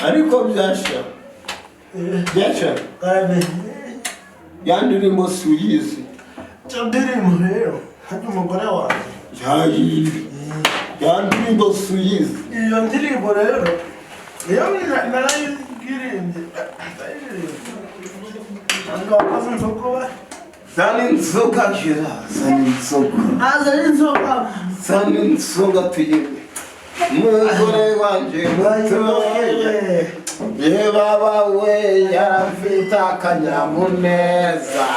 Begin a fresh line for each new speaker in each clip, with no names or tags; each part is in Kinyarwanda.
ariko byasha byasha yandirimbo suyizi
ndirimbo rero hano umugore wanjye
yandirimbo suyizi
iyo ndirimbo rero iyo narayirimbye ntabwo wakoze inzoga we
zana inzoga jira zana inzoga tuyine umugore wanje mutoye ye baba we yarafite akanyamuneza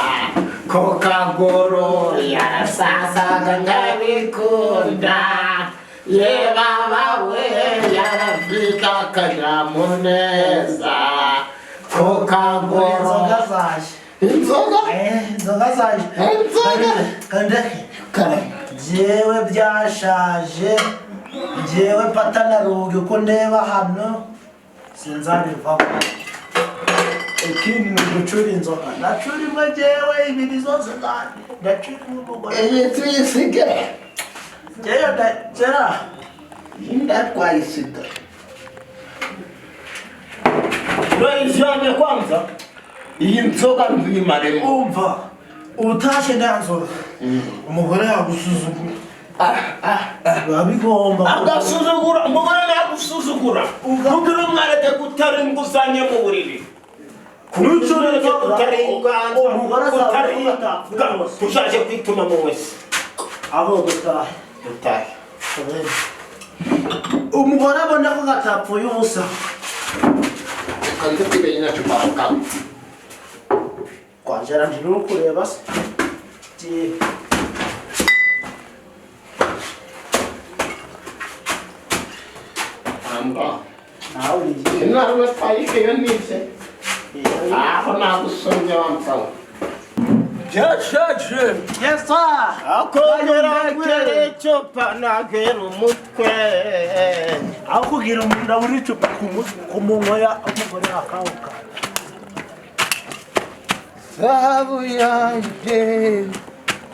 ko kagoro yarasasaga nkabikunda ye baba we yarafite akanyamuneza ko kagoro inzoga
zaje kandi jewe byashaje jewe patana ruge ko ndeba hano sinzabivamo ikindi ni gucura inzoga ndacura imwe jewe ibiri zose ndacura umugore
iyi tuyisige
jewe ndacera
ndatwayisida Roizame kwanza iyi nzoga ntuyimaremo
umva utashe ndanzora umugore yagusuzugura babigomba
agasuzugura umugore yagusuzugura kugira umwareke kutarenga uzanye mu buriri kunucureze kutarenga tushaje kwituma mu wese
abo dutahe umugore abona ko gatapfuye ubusa
kandi tibeye na chuparuka
kwanjara ndiro kureba se
amba
nawe ni
nawe faike yonise aho nagusomye wamfaho
Jashaje yes sir
akongera kwere chopa nagera umutwe
akugira umunda buri cupa ku munwa ya umugore akawuka
sabu yanjye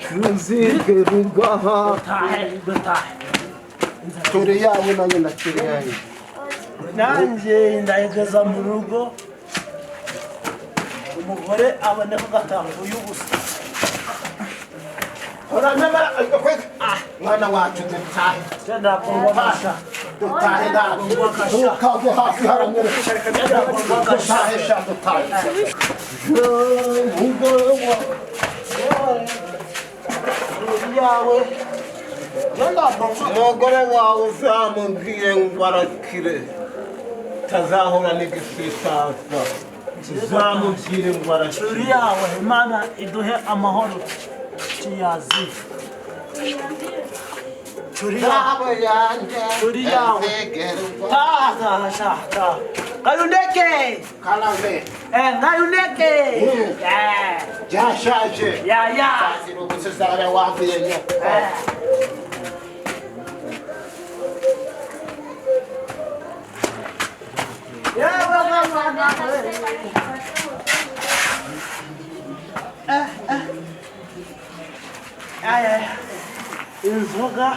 kuzigerugaha
batahe
turi yawe nanjye nakiri yanjye
nanjye ndayigeza mu rugo umugore abone ko gatambuye ubusa
oranama mwana wacu dutahe
ndakubasha
dutahe ntabwo hafi haranyere dutahe sha dutahe
yawe
umugore wawe uzamubwiye ngo arakire tazahora n'igisitaza uzamubwire ngo arakire
turi yawe Imana iduhe amahoro tuyazi turi yawe taha kayundeke
kalambe
kayundeke
jashaje
ya
zirugusizare wavuye nyoko
inzoga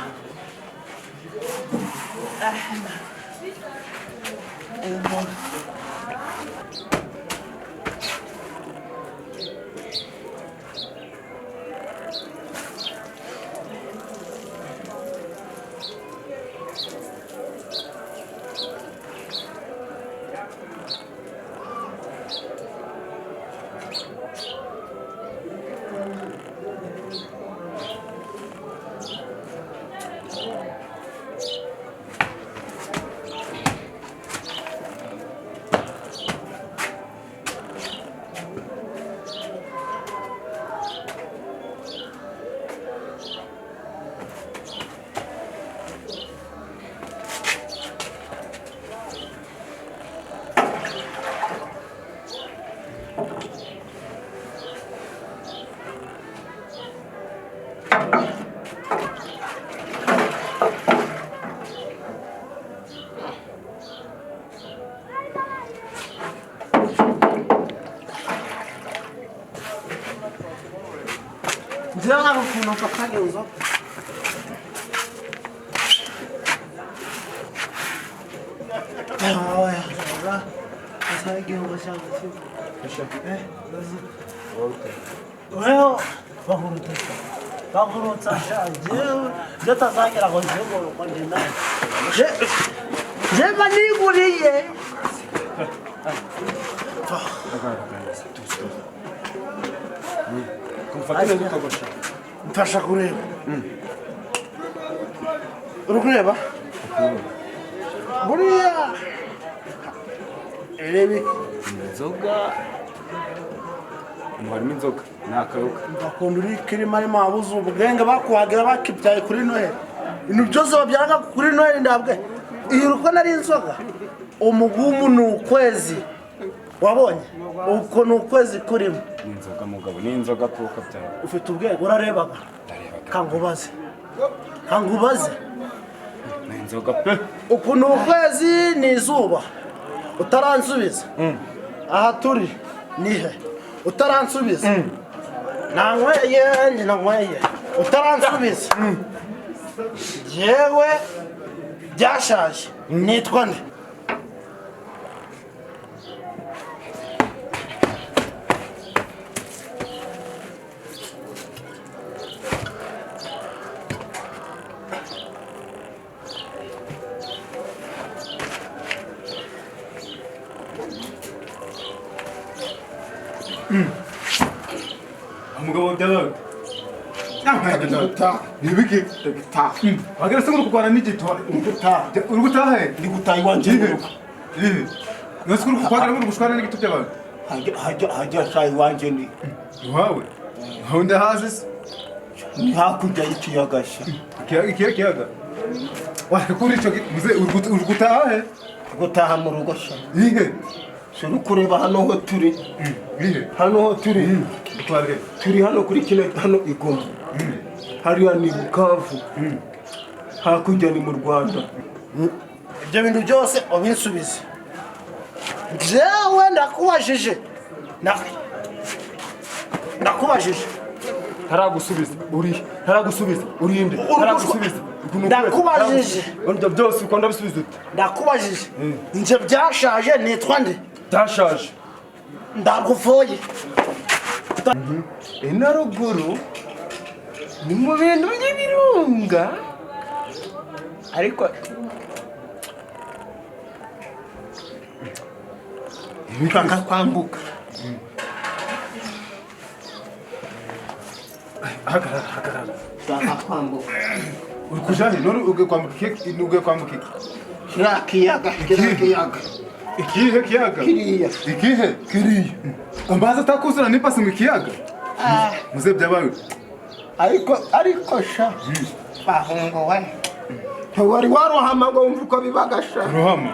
Jangan aku nak pakai usap. Well, bagurutsa shaje ndatazagira ngo njego kwandina je maniguriye
kumfatira n'ukagosha
mfasha kureba urukureba buriya erebi
inzoga harimo inzoga ni akayoga
bakunda uri kirima arimo abuze ubwenge bakuhagira bakibyaye kuri noheli ibintu byose babyaraga kuri noheli ndabwe iyi uko nari inzoga umugumu ni ukwezi wabonye uko ni ukwezi kurimo
ni inzoga mugabo ni inzoga tuka byawe
ufite ubwenge urarebaga kangubaze
ni inzoga pe
uku ni ukwezi ni izuba utaransubiza aha turi nihe utaransubiza nanyweye nanyweye utaransubiza yewe byashaje nitwa nde
umugabo byabaye
Ndagutaha.
nibiki
Ndagutaha.
wagira se kurwana n'igitwa uri gutaha
Ndi gutaha iwanje mu rugo.
nose kuri kwagira muri gushwana n'igitwa byabaye
Hajya shayi iwanje ni
wawe honda hazis
ni hakurya y'ikiyaga sha.
kiyaga wari kuri ico muze uri gutaha he
Gutaha mu rugo sha.
ihe
Suri kureba hano ho turi.
ihe
Hano ho turi.
tware
Turi hano kuri kino hano Igoma. Hariya ni Bukavu. Hakurya ni mu Rwanda.
ibyo bintu byose ubinsubize jewe ndakubajije
haragusubiza uri inde haragusubiza
ndakubajije
ibyo byose ukunda bisubiza ute
ndakubajije nje byashaje nitwa nde
byashaje
ndagufoye
Ino ruguru ni mu bintu by'ibirunga ariko bishaka kwambuka
hagarara
bishaka kwambuka
uri kujani none ugiye kwambuka
kiriya kiyaga
ikihe kiyaga
kiriya
kiriya ambaza atakuzana n'ipasi mu kiyaga muze byabaye
ariko sha bahungu we ntiwari warohama ngo wumve uko bibaga sha
rohama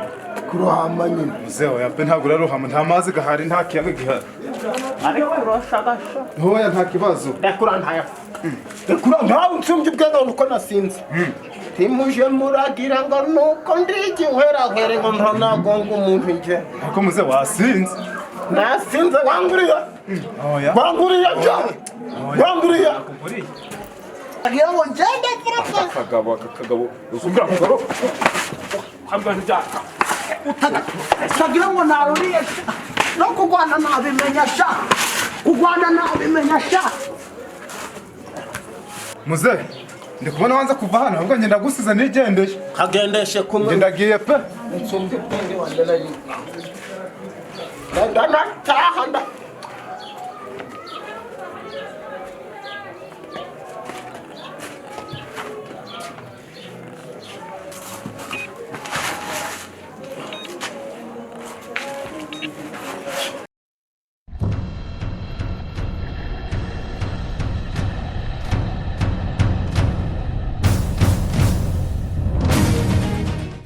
kurohama nyine
muze oya pe ntabwo urarohama nta mazi gahari nta kiyaga gihari
ariko urashagasha
ntoya nta kibazo
rekura ntawe unsumbye ubwenge nuko nasinze timuje muragira ngo nuko ndi igihwerahwere ngo ntanagonga umuntu nje
ariko muze wasinze
nasinze wanguriye
oya
wanguriye
agira ngo ngende kurapfa
akagabo usumbira akagabo hambwa ntijaka
utagira ngo naruriye no kurwana nabimenya sha
muze ndi kubona wanza kuva hano ahubwo ngenda gusiza nigendeye
kagendeshe kumwe
ngendagiye pe
nsumbe ubwenge wanjye nayo ndanataha